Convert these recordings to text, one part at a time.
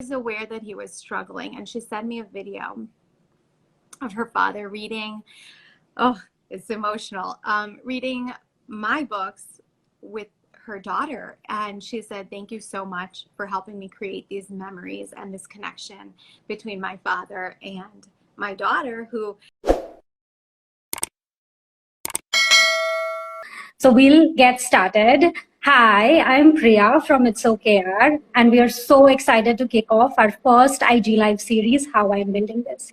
was aware that he was struggling, and she sent me a video of her father reading, oh, it's emotional, reading my books with her daughter. And she said, thank you so much for helping me create these memories and this connection between my father and my daughter, who... So we'll get started. Hi, I'm Priya from It's OKR, and we are so excited to kick off our first IG Live series, How I'm Building This.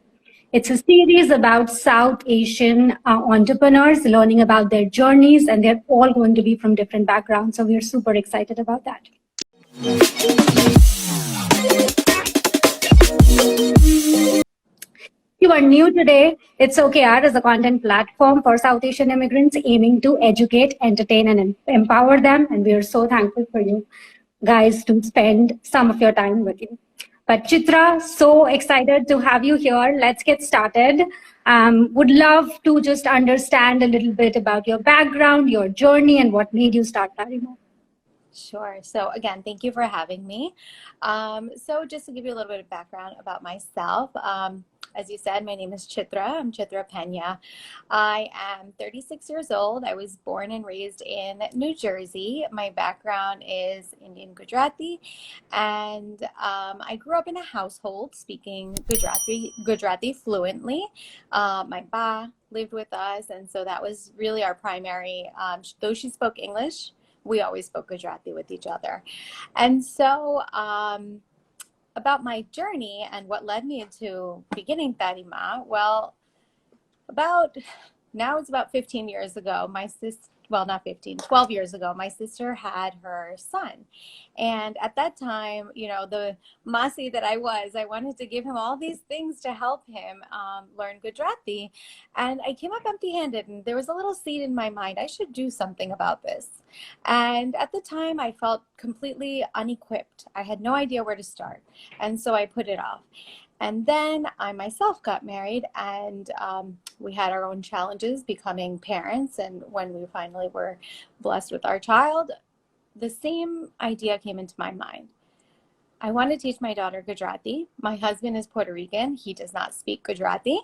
It's a series about South Asian entrepreneurs learning about their journeys, and they're all going to be from different backgrounds. So we're super excited about that. If you are new today, It's OKR is a content platform for South Asian immigrants aiming to educate, entertain, and empower them. And we are so thankful for you guys to spend some of your time with you. But Chitra, so excited to have you here. Let's get started. Would love to just understand a little bit about your background, your journey, and what made you start Tarimaa. Sure. So again, thank you for having me. So just to give you a little bit of background about myself, as you said, my name is Chitra. I'm Chitra Pena. I am 36 years old. I was born and raised in New Jersey. My background is Indian Gujarati, and I grew up in a household speaking Gujarati fluently. My ba lived with us, and so that was really our primary, though she spoke English, we always spoke Gujarati with each other. And so about my journey and what led me into beginning Tarimaa, well, now it's about 15 years ago, my sister, well, not 15, 12 years ago, my sister had her son. And at that time, you know, the Masi that I wanted to give him all these things to help him learn Gujarati. And I came up empty-handed, and there was a little seed in my mind, I should do something about this. And at the time, I felt completely unequipped. I had no idea where to start. And so I put it off. And then I myself got married, and we had our own challenges becoming parents. And when we finally were blessed with our child, the same idea came into my mind. I want to teach my daughter Gujarati. My husband is Puerto Rican. He does not speak Gujarati.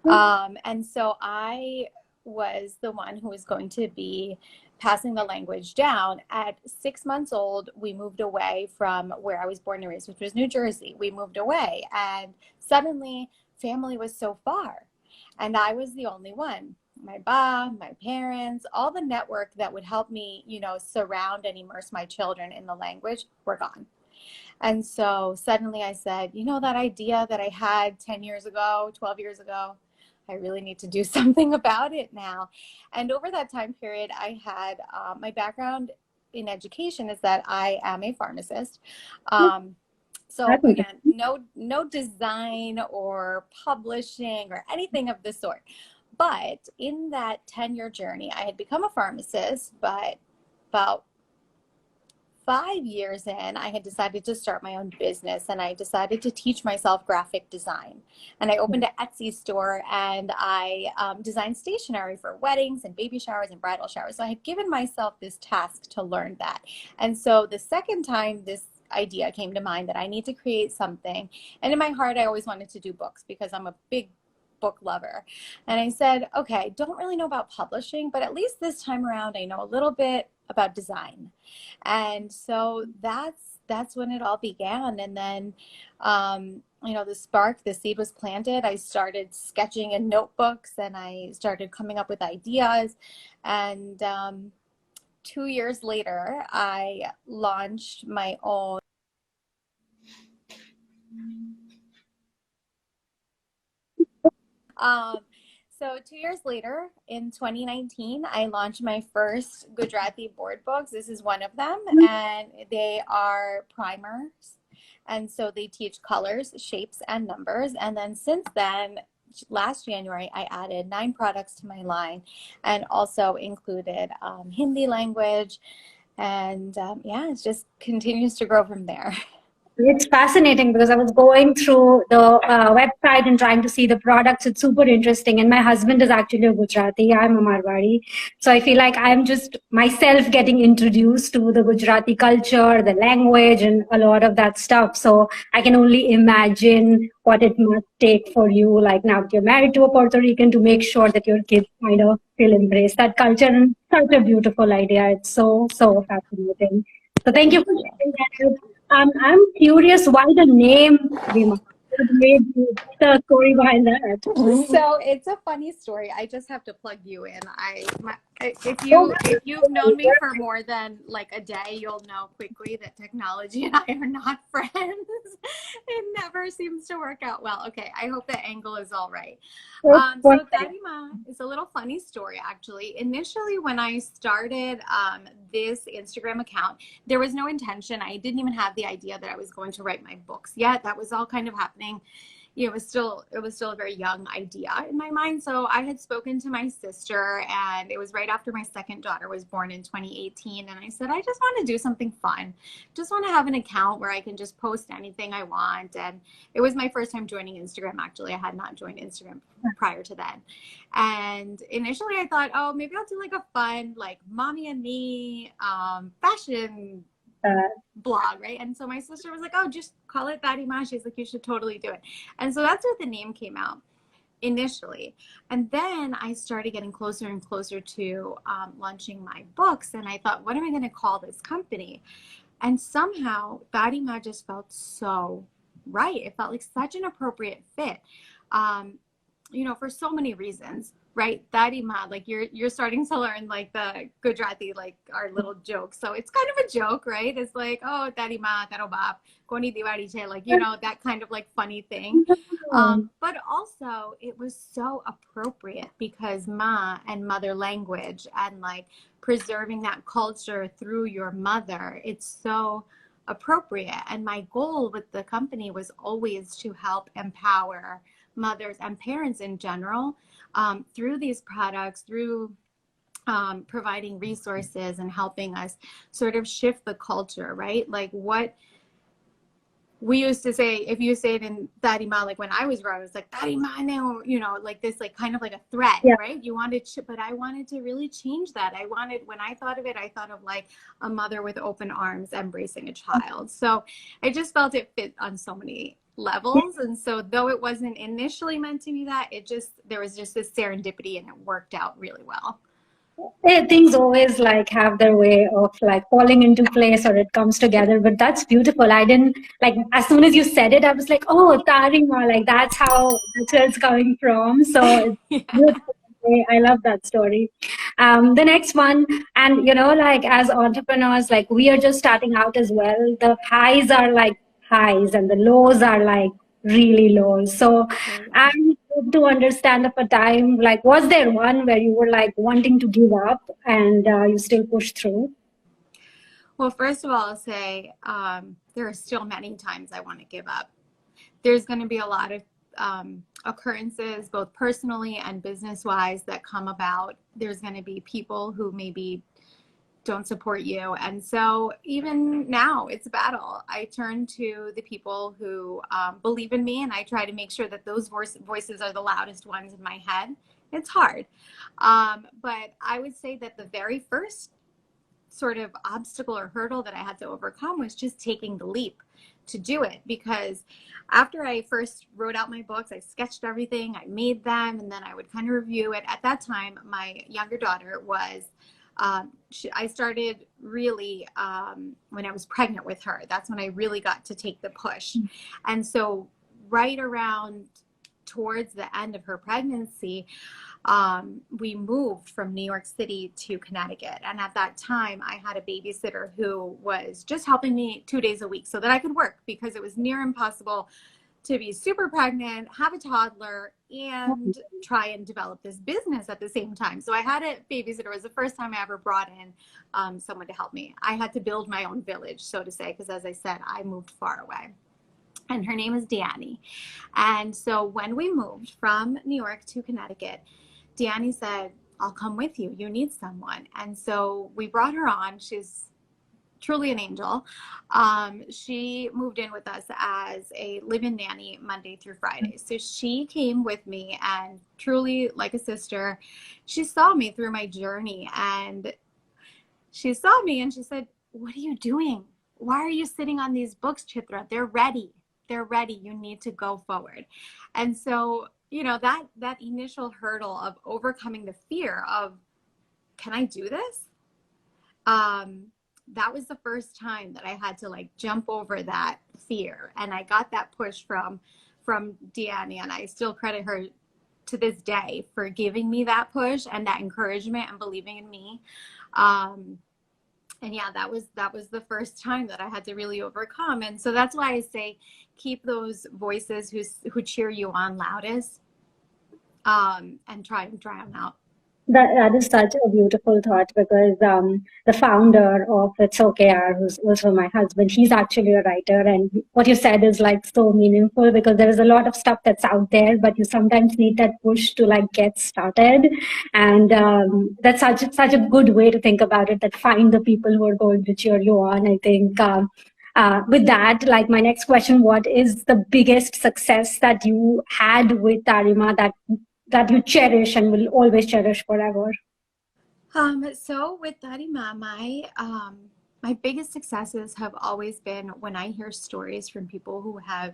And so I was the one who was going to be passing the language down. At 6 months old, we moved away from where I was born and raised, which was New Jersey. We moved away, and suddenly family was so far, and I was the only one. My ba, my parents, all the network that would help me, you know, surround and immerse my children in the language were gone. And so suddenly I said, you know, that idea that I had 10 years ago, 12 years ago, I really need to do something about it now. And over that time period, I had my background in education is that I am a pharmacist. So again, no design or publishing or anything of the sort. But in that 10-year journey, I had become a pharmacist, but about 5 years in, I had decided to start my own business, and I decided to teach myself graphic design. And I opened an Etsy store, and I designed stationery for weddings and baby showers and bridal showers. So I had given myself this task to learn that. And so the second time this idea came to mind that I need to create something, and in my heart, I always wanted to do books because I'm a big book lover. And I said, okay, don't really know about publishing, but at least this time around, I know a little bit about design. And so that's when it all began. And then, you know, the seed was planted. I started sketching in notebooks, and I started coming up with ideas. And 2 years later, I launched my own. So 2 years later, in 2019, I launched my first Gujarati board books. This is one of them, and they are primers. And so they teach colors, shapes, and numbers. And then since then, last January, I added 9 products to my line, and also included Hindi language. And yeah, it just continues to grow from there. It's fascinating because I was going through the website and trying to see the products. It's super interesting. And my husband is actually a Gujarati. I'm a Marwari. So I feel like I'm just myself getting introduced to the Gujarati culture, the language, and a lot of that stuff. So I can only imagine what it must take for you, like now that you're married to a Puerto Rican, to make sure that your kids kind of still embrace that culture. And such a beautiful idea. It's so, so fascinating. So thank you Thank for you. sharing that. I'm curious why the name Tarima. What made you, the story behind that? So it's a funny story. I just have to plug you in. Oh, If you've known me for more than like a day, you'll know quickly that technology and I are not friends. It never seems to work out well. Okay, I hope the angle is all right. So Tarimaa is a little funny story actually. Initially, when I started this Instagram account, there was no intention. I didn't even have the idea that I was going to write my books yet. That was all kind of happening. You know, it was still a very young idea in my mind. So I had spoken to my sister, and it was right after my second daughter was born in 2018. And I said, I just want to do something fun. Just want to have an account where I can just post anything I want. And it was my first time joining Instagram. Actually, I had not joined Instagram prior to then. And initially I thought, oh, maybe I'll do like a fun, like mommy and me fashion blog, right? And so my sister was like, oh, just call it Tarimaa. She's like, you should totally do it. And so that's where the name came out initially. And then I started getting closer and closer to launching my books. And I thought, what am I going to call this company? And somehow Tarimaa just felt so right. It felt like such an appropriate fit, you know, for so many reasons. Right, Tarimaa, like you're starting to learn like the Gujarati, like our little joke. So it's kind of a joke, right? It's like, oh, Tarimaa, Taro Bap, Koni Diwali che, like, you know, that kind of like funny thing. But also it was so appropriate because Ma and mother language and like preserving that culture through your mother, it's so appropriate. And my goal with the company was always to help empower mothers and parents in general through these products, through providing resources and helping us sort of shift the culture, right? Like what we used to say, if you say it in Tarimaa, like when I was growing, it was like Tarimaa, you know, like this, like kind of like a threat, yeah. right? You wanted to, but I wanted to really change that. I wanted, when I thought of it, I thought of like a mother with open arms embracing a child. So I just felt it fit on so many levels. And so though it wasn't initially meant to be that, it just, there was just this serendipity and it worked out really well. Things always like have their way of like falling into place or it comes together, but that's beautiful. I didn't like as soon as you said it, I was like, oh, Tarima, like that's where it's coming from. So it's Yeah. beautiful. I love that story. The next one, and you know, like as entrepreneurs, like we are just starting out as well. The highs are like highs and the lows are like really lows. So I'm to understand of a time, like was there one where you were like wanting to give up and you still pushed through? Well, first of all, I'll say there are still many times I want to give up. There's going to be a lot of occurrences, both personally and business wise, that come about. There's going to be people who maybe don't support you. And so even now it's a battle. I turn to the people who believe in me and I try to make sure that those voices are the loudest ones in my head. It's hard. But I would say that the very first sort of obstacle or hurdle that I had to overcome was just taking the leap to do it. Because after I first wrote out my books, I sketched everything, I made them, and then I would kind of review it. At that time, my younger daughter was, I started really when I was pregnant with her. That's when I really got to take the push. And so right around towards the end of her pregnancy, we moved from New York City to Connecticut. And at that time, I had a babysitter who was just helping me 2 days a week so that I could work, because it was near impossible to be super pregnant, have a toddler, and try and develop this business at the same time. So I had a babysitter. It was the first time I ever brought in someone to help me. I had to build my own village, so to say, because as I said, I moved far away. And her name is Desi. And so when we moved from New York to Connecticut, Desi said, I'll come with you. You need someone. And so we brought her on. She's truly an angel. She moved in with us as a live-in nanny Monday through Friday. So she came with me, and truly like a sister, she saw me through my journey, and she saw me and she said, "What are you doing? Why are you sitting on these books, Chitra? They're ready. They're ready. You need to go forward." And so, you know, that initial hurdle of overcoming the fear of, can I do this? That was the first time that I had to like jump over that fear. And I got that push from Deanne, and I still credit her to this day for giving me that push and that encouragement and believing in me. And yeah, that was the first time that I had to really overcome. And so that's why I say keep those voices who cheer you on loudest, and try and drown out. That is such a beautiful thought, because the founder of It's Okay R, who's also my husband, he's actually a writer. And what you said is like so meaningful, because there is a lot of stuff that's out there, but you sometimes need that push to like get started. And that's such a good way to think about it, that find the people who are going to cheer you on. I think with that, like my next question, what is the biggest success that you had with Tarima that you cherish and will always cherish forever? So with Tarimaa, my biggest successes have always been when I hear stories from people who have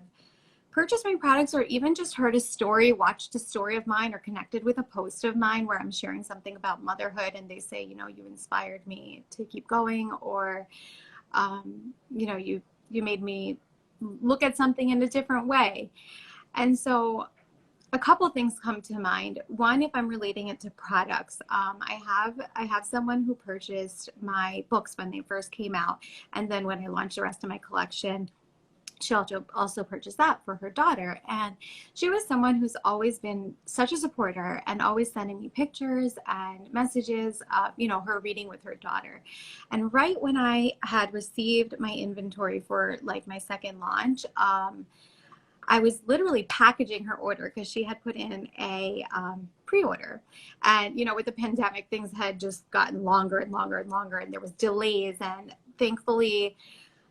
purchased my products, or even just heard a story, watched a story of mine, or connected with a post of mine where I'm sharing something about motherhood, and they say, you know, you inspired me to keep going, or you know, you made me look at something in a different way. And so a couple of things come to mind. One, if I'm relating it to products, I have someone who purchased my books when they first came out, and then when I launched the rest of my collection, she also purchased that for her daughter. And she was someone who's always been such a supporter and always sending me pictures and messages of, you know, her reading with her daughter. And right when I had received my inventory for like my second launch, I was literally packaging her order because she had put in a pre-order. And, you know, with the pandemic, things had just gotten longer and longer and longer, and there was delays. And thankfully,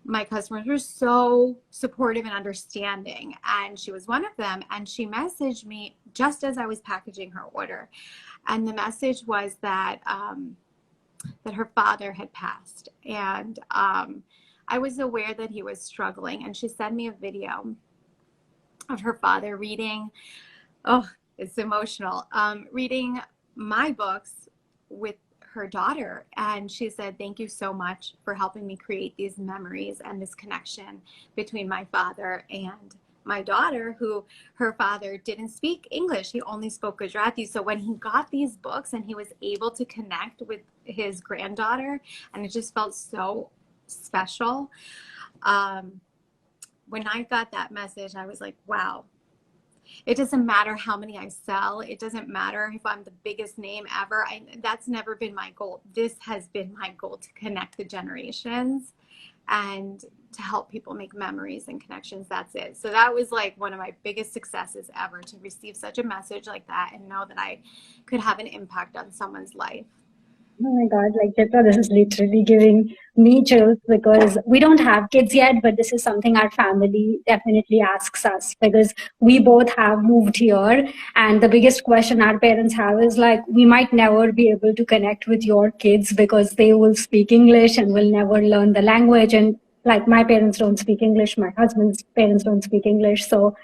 my customers were so supportive and understanding, and she was one of them. And she messaged me just as I was packaging her order. And the message was that that her father had passed. And I was aware that he was struggling. And she sent me a video of her father reading, oh, it's emotional, reading my books with her daughter. And she said, "Thank you so much for helping me create these memories and this connection between my father and my daughter," who her father didn't speak English. He only spoke Gujarati. So when he got these books and he was able to connect with his granddaughter, and it just felt so special. When I got that message, I was like, wow, it doesn't matter how many I sell. It doesn't matter if I'm the biggest name ever. That's never been my goal. This has been my goal, to connect the generations and to help people make memories and connections. That's it. So that was like one of my biggest successes ever, to receive such a message like that and know that I could have an impact on someone's life. Oh my God, like Chitra, this is literally giving me chills, because we don't have kids yet, but this is something our family definitely asks us, because we both have moved here. And the biggest question our parents have is like, we might never be able to connect with your kids because they will speak English and will never learn the language. And like my parents don't speak English, my husband's parents don't speak English. So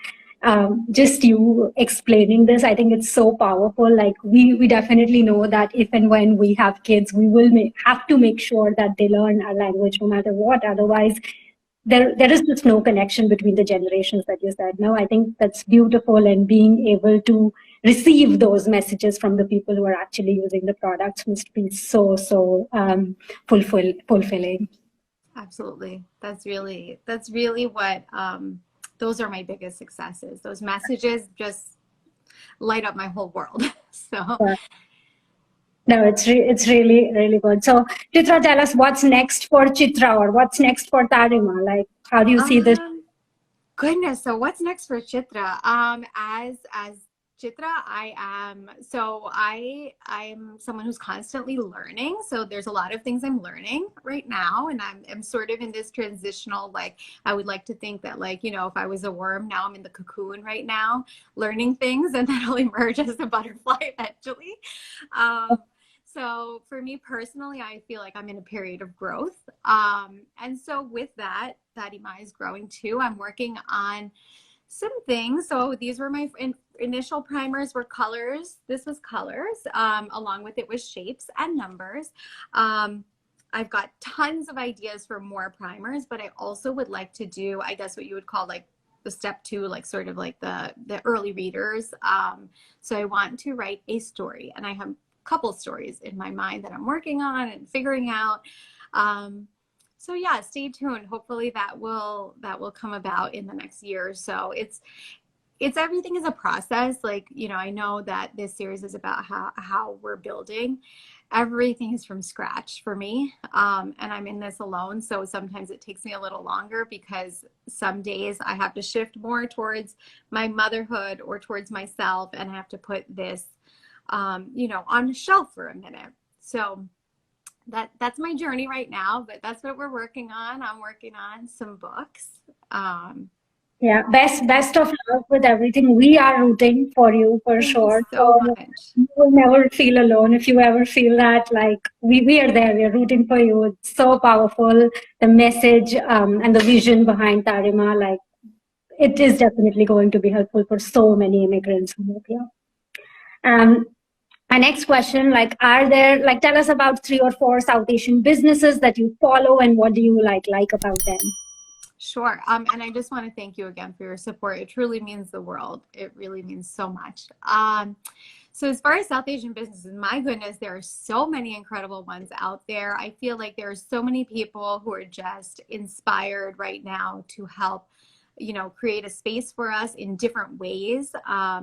just you explaining this, I think it's so powerful. Like we definitely know that if and when we have kids, we will have to make sure that they learn our language no matter what. Otherwise, there is just no connection between the generations that you said. No, I think that's beautiful, and being able to receive those messages from the people who are actually using the products must be so fulfilling. Absolutely. That's really what, those are my biggest successes. Those messages just light up my whole world. So no, it's really good. So Chitra, tell us what's next for Chitra, or what's next for Tarima. Like, how do you see this? goodness. So what's next for Chitra? As Chitra, I'm someone who's constantly learning. So there's a lot of things I'm learning right now. And I'm sort of in this transitional, like, I would like to think that, like, you know, if I was a worm, now I'm in the cocoon right now, learning things, and then I'll emerge as a butterfly eventually. So for me personally, I feel like I'm in a period of growth. And so with that, Tarimaa is growing too. I'm working on some things. So these were my initial primers were colors. This was colors. Along with it was shapes and numbers. I've got tons of ideas for more primers, but I also would like to do, I guess what you would call like the step two, like sort of like the early readers. So I want to write a story, and I have a couple stories in my mind that I'm working on and figuring out. So yeah, stay tuned. Hopefully that will come about in the next year or so. It's everything is a process. Like, you know, I know that this series is about how we're building. Everything is from scratch for me. And I'm in this alone. So sometimes it takes me a little longer because some days I have to shift more towards my motherhood or towards myself, and I have to put this, you know, on the shelf for a minute. So that's my journey right now, but that's what we're working on. I'm working on some books. Yeah, best of luck with everything. We are rooting for you for Thank you sure. so So much. you will never feel alone if you ever feel that. Like we are there. We are rooting for you. It's so powerful. The message and the vision behind Tarima, like it is definitely going to be helpful for so many immigrants who live here. Um, our next question, like, are there like tell us about 3 or 4 South Asian businesses that you follow and what do you like about them? Sure. And I just want to thank you again for your support. It truly means the world. It really means so much. So as far as South Asian businesses, my goodness, there are so many incredible ones out there. I feel like there are so many people who are just inspired right now to help, you know, create a space for us in different ways.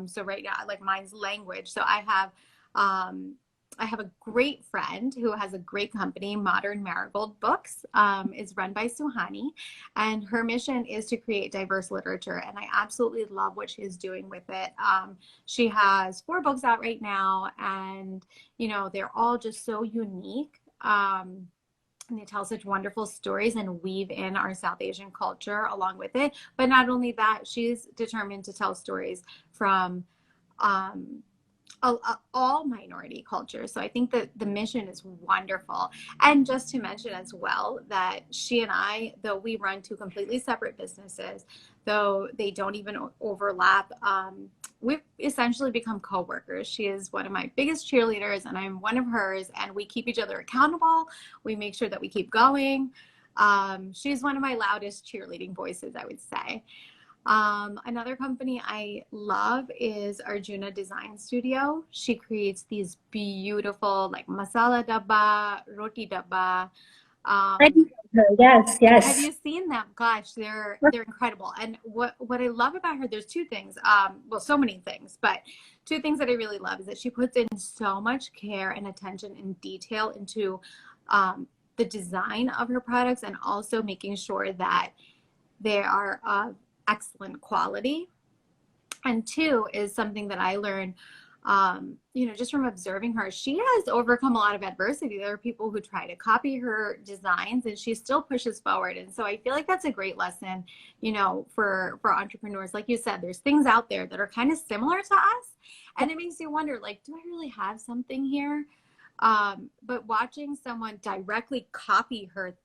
So right now, like mine's language. So I have a great friend who has a great company, Modern Marigold Books. Is run by Suhani, and her mission is to create diverse literature. And I absolutely love what she's doing with it. She has 4 books out right now, and you know they're all just so unique. And they tell such wonderful stories and weave in our South Asian culture along with it. But not only that, she's determined to tell stories from um, all minority cultures. So I think that the mission is wonderful. And just to mention as well that she and I, though we run 2 completely separate businesses, though they don't even overlap, we've essentially become co-workers. She is one of my biggest cheerleaders and I'm one of hers, and we keep each other accountable. We make sure that we keep going. She's one of my loudest cheerleading voices, I would say. Another company I love is Arjuna Design Studio. She creates these beautiful like masala dabba, roti dabba. I think yes, Have yes. you seen them? Gosh, they're incredible. And what I love about her, there's 2 things. Well, so many things, but 2 things that I really love is that she puts in so much care and attention and detail into the design of her products, and also making sure that they are of excellent quality. And 2 is something that I learned, you know, just from observing her. She has overcome a lot of adversity. There are people who try to copy her designs, and she still pushes forward. And so I feel like that's a great lesson, you know, for entrepreneurs. Like you said, there's things out there that are kind of similar to us, and it makes you wonder, like, do I really have something here? But watching someone directly copy her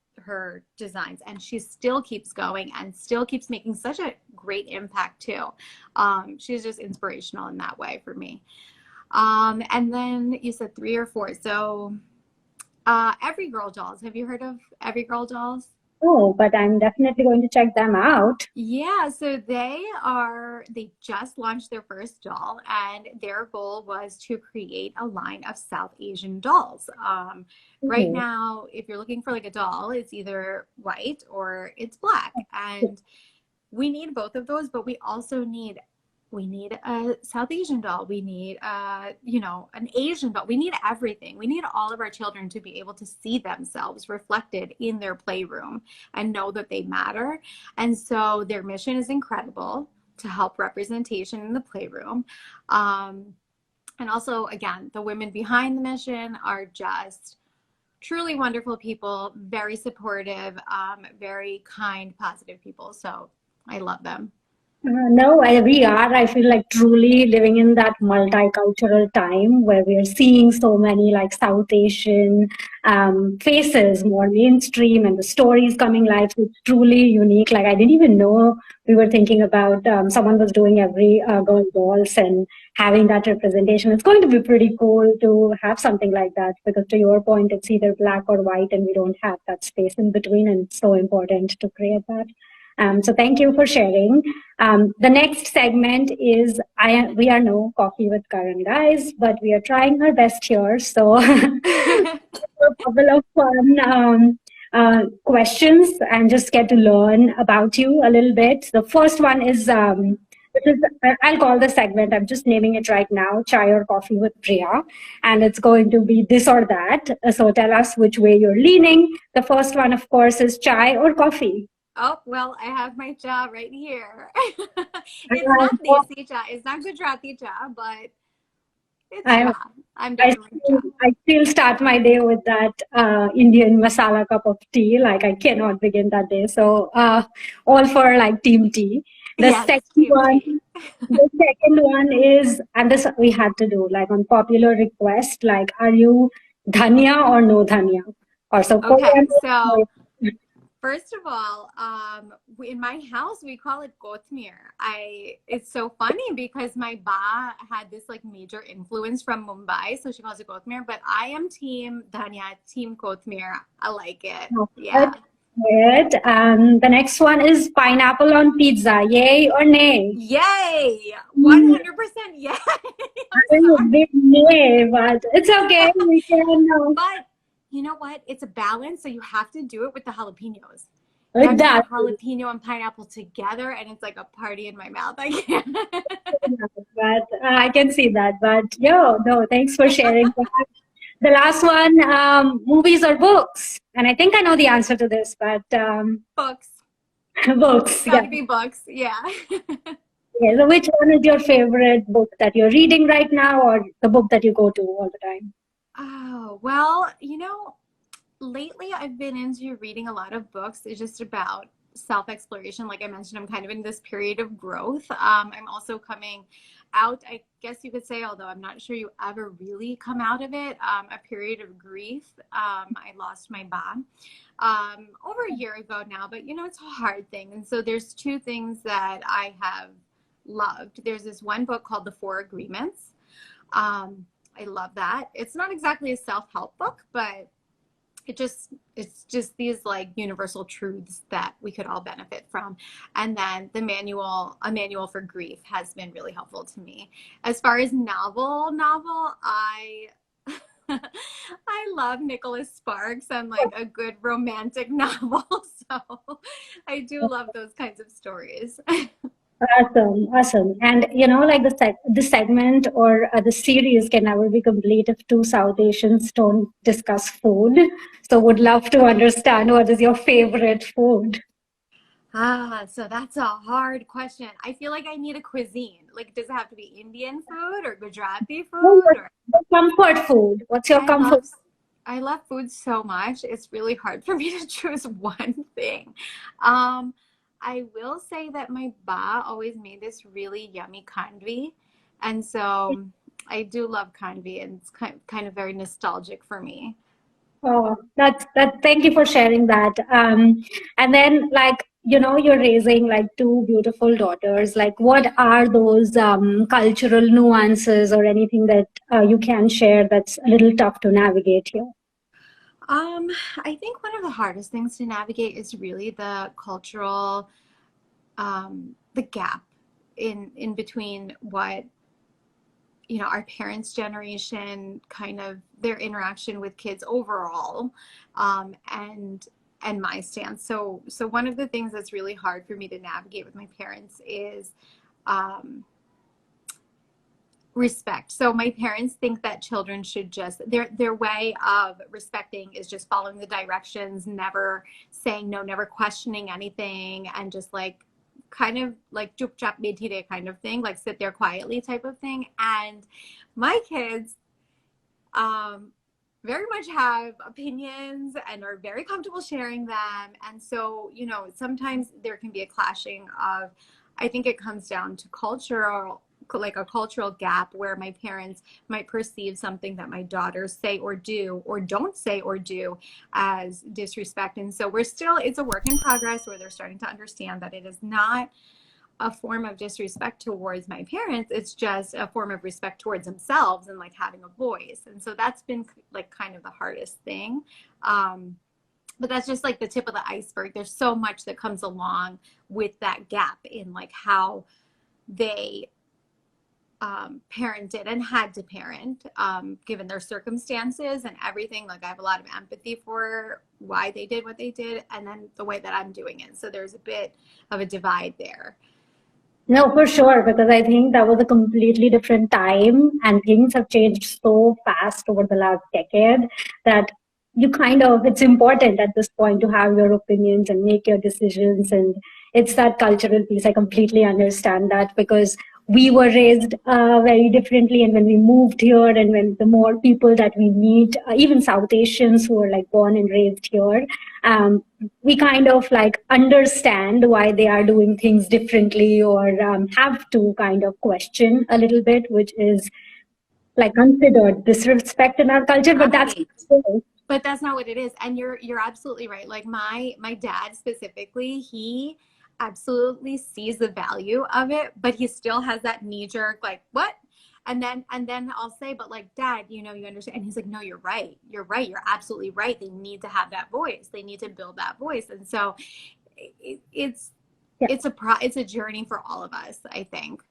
designs, and she still keeps going and still keeps making such a great impact too. She's just inspirational in that way for me. And then you said 3 or 4. So Every Girl Dolls. Have you heard of Every Girl Dolls? Oh, but I'm definitely going to check them out. Yeah, so they just launched their first doll, and their goal was to create a line of South Asian dolls. Right Oh, now, if you're looking for like a doll, it's either white or it's black. And we need both of those, but we need a South Asian doll. We need you know, an Asian doll. We need everything. We need all of our children to be able to see themselves reflected in their playroom and know that they matter. And so their mission is incredible. to help representation in the playroom. And also, again, the women behind the mission are just truly wonderful people, very supportive, very kind, positive people. So I love them. No, we are. I feel like truly living in that multicultural time where we are seeing so many like South Asian faces more mainstream and the stories coming live. So it's truly unique. Like I didn't even know we were thinking about someone was doing every girl balls and having that representation. It's going to be pretty cool to have something like that because to your point, it's either black or white and we don't have that space in between and it's so important to create that. So thank you for sharing. The next segment is we are no coffee with Karan guys, but we are trying our best here. So a couple of fun questions and just get to learn about you a little bit. The first one is this is I'll call the segment. I'm just naming it right now, Chai or Coffee with Priya, and it's going to be this or that. So tell us which way you're leaning. The first one, of course, is chai or coffee. Oh, well, I have my cha right here. It's not Desi cha, it's not Gujarati cha, but it's I, cha. I'm definitely cha. I still start my day with that Indian masala cup of tea. Like I cannot begin that day. So all for like team tea. The Yes, second team one, tea. the second one is, and this we had to do like on popular request. Like, are you dhania or no dhania? Or so. Okay, so first of all, in my house we call it kotmir. It's so funny because my ba had this like major influence from Mumbai, so she calls it kotmir. But I am team dhania, team kotmir. I like it. Yeah. Good. The next one is pineapple on pizza. Yay or nay? Yay! 100% yay! I'm a big nay, but it's okay. We can. But you know what? It's a balance, so you have to do it with the jalapenos. With that, jalapeno and pineapple together, and it's like a party in my mouth. I can't. but I can see that. But no, thanks for sharing. The last one, movies or books? And I think I know the answer to this, but Books. books. Gotta be books. Yeah. Yeah. So which one is your favorite book that you're reading right now, or the book that you go to all the time? Oh, well, lately I've been into reading a lot of books. It's just about self-exploration. Like I mentioned, I'm kind of in this period of growth. I'm also coming out, I guess you could say, although I'm not sure you ever really come out of it, a period of grief. I lost my mom over a year ago now, but it's a hard thing. And so there's two things that I have loved. There's this one book called The Four Agreements. I love that. It's not exactly a self-help book, but it's just these like universal truths that we could all benefit from. And then a manual for grief has been really helpful to me. As far as novel, I I love Nicholas Sparks and like a good romantic novel. So I do love those kinds of stories. Awesome. And like the segment or the series can never be complete if two South Asians don't discuss food. So would love to understand what is your favorite food. So that's a hard question. I feel like I need a cuisine. Like, does it have to be Indian food or Gujarati food? Or Comfort food. What's your comfort? I love food so much. It's really hard for me to choose one thing. I will say that my ba always made this really yummy khandvi. And so I do love khandvi, and it's kind of very nostalgic for me. Oh, thank you for sharing that. And then you're raising like two beautiful daughters. Like what are those cultural nuances or anything that you can share that's a little tough to navigate here? I think one of the hardest things to navigate is really the cultural, the gap in between what, our parents' generation, kind of their interaction with kids overall, and my stance. So one of the things that's really hard for me to navigate with my parents is respect. So my parents think that children should just, their way of respecting is just following the directions, never saying no, never questioning anything, and just like kind of like chup chap betire kind of thing, like sit there quietly type of thing. And my kids very much have opinions and are very comfortable sharing them. And so, you know, sometimes there can be a clashing of, I think it comes down to cultural, like a cultural gap where my parents might perceive something that my daughters say or do or don't say or do as disrespect. And so it's a work in progress where they're starting to understand that it is not a form of disrespect towards my parents. It's just a form of respect towards themselves and like having a voice. And so that's been like kind of the hardest thing. But that's just like the tip of the iceberg. There's so much that comes along with that gap in like how they parented and had to parent, given their circumstances and everything. Like I have a lot of empathy for why they did what they did and then the way that I'm doing it. So there's a bit of a divide there. No, for sure, because I think that was a completely different time and things have changed so fast over the last decade that it's important at this point to have your opinions and make your decisions. And it's that cultural piece. I completely understand that because we were raised very differently. And when we moved here and when the more people that we meet, even South Asians who are like born and raised here, we kind of like understand why they are doing things differently or have to kind of question a little bit, which is like considered disrespect in our culture, but that's Right. But that's not what it is. And you're absolutely right. Like my dad specifically, he absolutely sees the value of it, but he still has that knee jerk like, what? And then I'll say, but like, Dad, you know, you understand. And he's like, no, you're right. You're right. You're absolutely right. They need to have that voice. They need to build that voice. And so it's yeah. it's a journey for all of us, I think.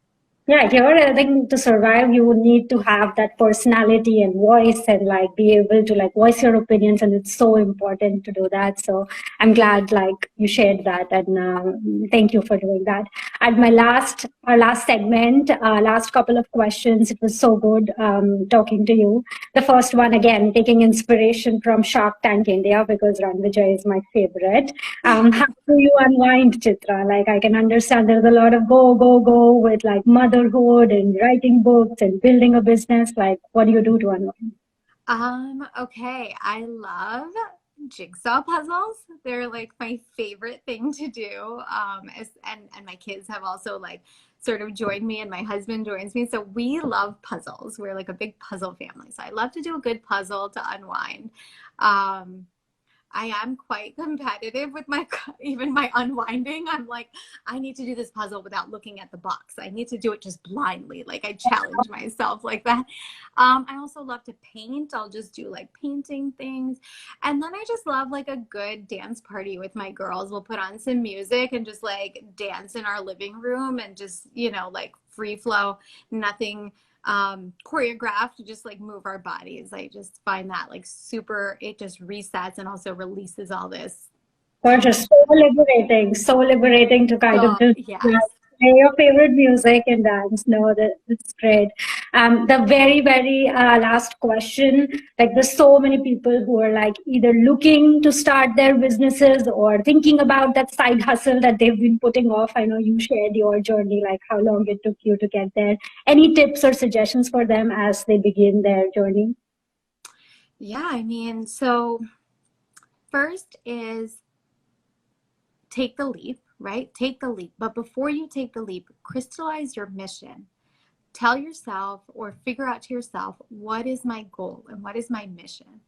Yeah, here I think to survive, you would need to have that personality and voice and like be able to like voice your opinions, and it's so important to do that. So I'm glad like you shared that, and thank you for doing that. At our last segment, last couple of questions, it was so good talking to you. The first one again, taking inspiration from Shark Tank India because Ranvijay is my favorite. How do you unwind, Chitra? Like I can understand there's a lot of go with like motherhood and writing books and building a business. Like what do you do to unwind? Okay. I love jigsaw puzzles. They're like my favorite thing to do. And my kids have also like sort of joined me and my husband joins me. So we love puzzles. We're like a big puzzle family. So I love to do a good puzzle to unwind. Um, I am quite competitive with my even my unwinding. I'm like, I need to do this puzzle without looking at the box. I need to do it just blindly. Like I challenge myself like that. I also love to paint. I'll just do like painting things. And then I just love like a good dance party with my girls. We'll put on some music and just like dance in our living room and just, you know, like free flow, nothing choreographed, to just like move our bodies. I just find that like super, it just resets and also releases all this Gorgeous, so liberating to kind of so just yes. play your favorite music and dance. No, that's great. The very last question, like there's so many people who are like either looking to start their businesses or thinking about that side hustle that they've been putting off. I know you shared your journey, like how long it took you to get there. Any tips or suggestions for them as they begin their journey? Yeah, I mean, so first is take the leap, right? Take the leap. But before you take the leap, crystallize your mission. Tell yourself or figure out to yourself, what is my goal and what is my mission?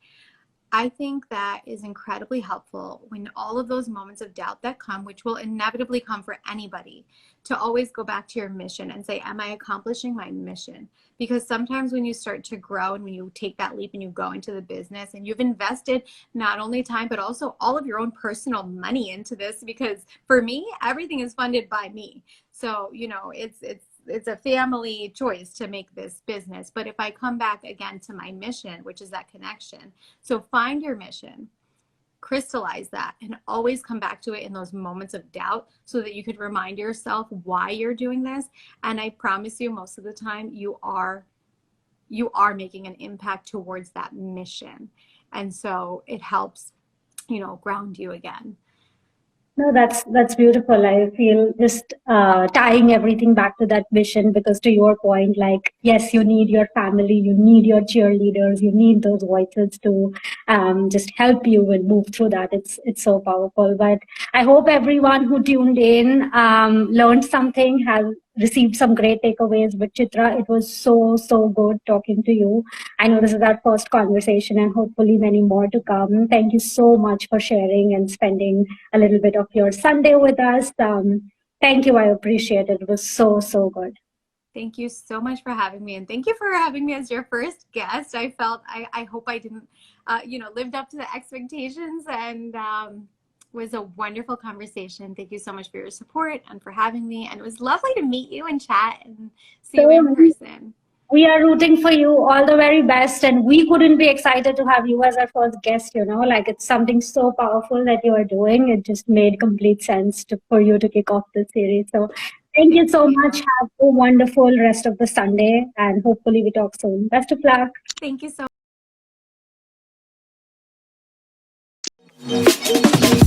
I think that is incredibly helpful when all of those moments of doubt that come, which will inevitably come for anybody, to always go back to your mission and say, am I accomplishing my mission? Because sometimes when you start to grow and when you take that leap and you go into the business and you've invested not only time, but also all of your own personal money into this, because for me, everything is funded by me. So, you know, it's a family choice to make this business. But if I come back again to my mission, which is that connection, so find your mission, crystallize that, and always come back to it in those moments of doubt so that you could remind yourself why you're doing this. And I promise you, most of the time, you are making an impact towards that mission. And so it helps, you know, ground you again. No, that's beautiful. I feel just tying everything back to that vision, because to your point, like, yes, you need your family, you need your cheerleaders, you need those voices to just help you and move through that. It's so powerful. But I hope everyone who tuned in learned something, has received some great takeaways. But Chitra, it was so good talking to you. I know this is our first conversation, and hopefully many more to come. Thank you so much for sharing and spending a little bit of your Sunday with us. Thank you. I appreciate it. It was so good. Thank you so much for having me, and thank you for having me as your first guest. I hope I didn't, lived up to the expectations, and was a wonderful conversation. Thank you so much for your support and for having me. And it was lovely to meet you and chat and see you in person. We are rooting for you, all the very best, and we couldn't be excited to have you as our first guest. Like, it's something so powerful that you are doing. It just made complete sense for you to kick off this series. So thank you so much. Have a wonderful rest of the Sunday, and hopefully we talk soon. Best of luck. Thank you so much.